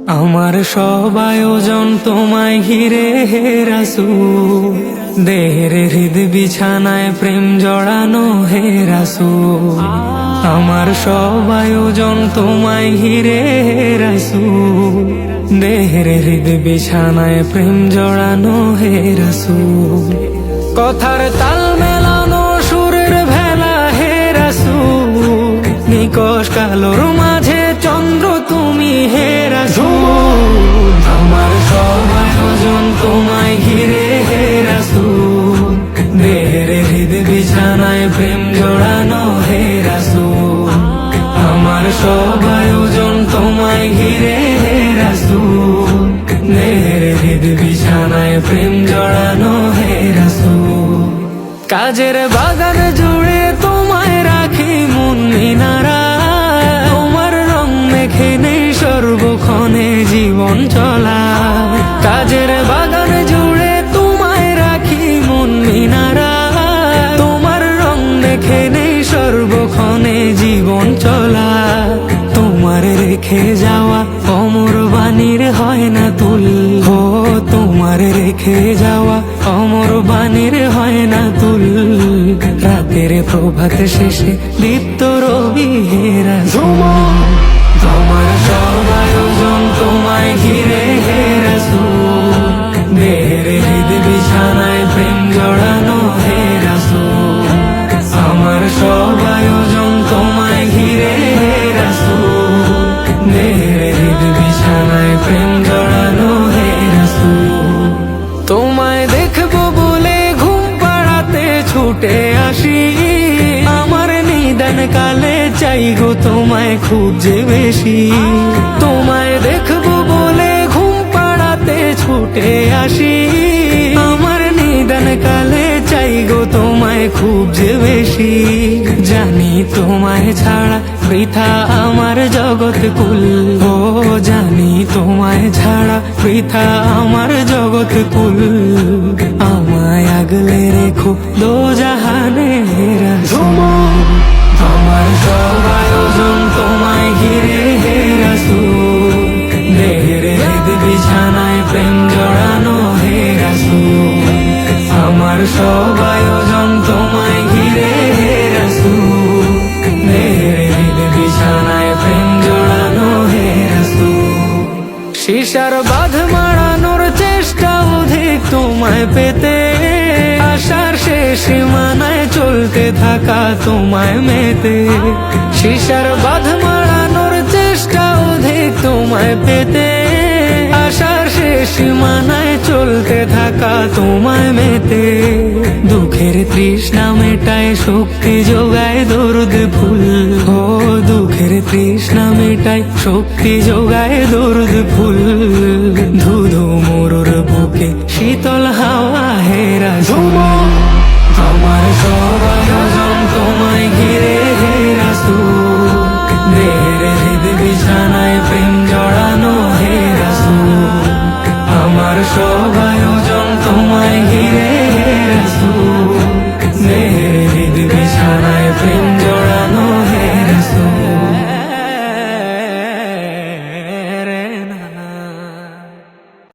আমার সব আয়োজন তোমায় ঘিরে হে রাসূল, দেহের হৃদ বিছানায় প্রেম জড়ানো হে রাসূল। আমার সব আয়োজন তোমায় ঘিরে হে রাসূল, দেহের হৃদ বিছানায় প্রেম জড়ানো হে রাসূল। কথার তাল মেলানো সুরের ভেলা হে রাসূল, নিকশ কালোর মাঝে চন্দ্র তুমি হে রাসূল। আমার সব আয়োজন তোমায় ঘিরে হে রাসূল, দেহের হৃদ বিছানায় প্রেম জড়ানো হে রাসূল। আমার সব আয়োজন তোমায় ঘিরে হে রাসূল, দেহের হৃদ বিছানায় প্রেম জড়ানো হে রাসূল। কাজের বাগান জুড়ে তোমায় রাখি মন মিনারা, তোমার রং মেখে নেই সর্বক্ষণে জীবন চলা। কাজের বাগান জুড়ে তোমায় রাখি মন মিনারা, তোমার রং মেখে নেই সর্বক্ষণে জীবন চলা। তোমার রেখে যাওয়া অমর বাণীর হয় না তুল, ও তোমার রেখে যাওয়া অমর বাণীর হয় না তুল। রাতের প্রভাত শেষে দীপ্ত রবি হে রাসূল। তোমার সব আয়োজন তোমায় ঘিরে হে রাসূল, দেহের হৃদ বিছানায় প্রেম জড়ানো হে রাসূল। আমার সব আয়োজন তোমায় ঘিরে হে রাসূল, দেহের হৃদ বিছানায় প্রেম জড়ানো হে রাসূল। তোমায় দেখবো বলে ঘুম পাড়াতে ছুটে আসি, আমার নিদান কালে চাই গো তোমায় খুব যে বেশি। তোমায় দেখবো বলে ঘুম পাড়াতে ছুটে আসি, আমার নিদান কালে চাই গো তোমায় খুব যে বেশি। জানি তোমায় ছাড়া বৃথা আমার জগৎ কুল, ও জানি তোমায় ছাড়া বৃথা আমার জগৎ কুল। আমায় আগলে রেখো দোজাহানে হে রাসূল। আমার সব আয়োজন তোমায় ঘিরে হে রাসূল, দেহের হৃদ বিছানায় প্রেম জড়ানো হে রাসূল। আমার সব আয়োজন তোমায় ঘিরে হে রাসূল, দেহের হৃদ বিছানায় প্রেম জড়ানো হে রাসূল। শিশার বাঁধ মারানোর চেষ্টা অধিক তোমায় পেতে, আশার শেষ সীমানায় চলতে থাকা তোমায় মেতে। শিশার বাঁধ মারানোর চেষ্টা অধিক তোমায় পেতে, আশার শেষ সীমানায় চলতে থাকা তোমায় মেতে। দুঃখের তৃষ্ণা মেটায় শক্তি যোগায় দরুদ ফুল, ও দুঃখের তৃষ্ণা মেটায় শক্তি যোগায় দরুদ ফুল। ধুধু মরুর বুকে শীতল হাওয়া হে রাসূল।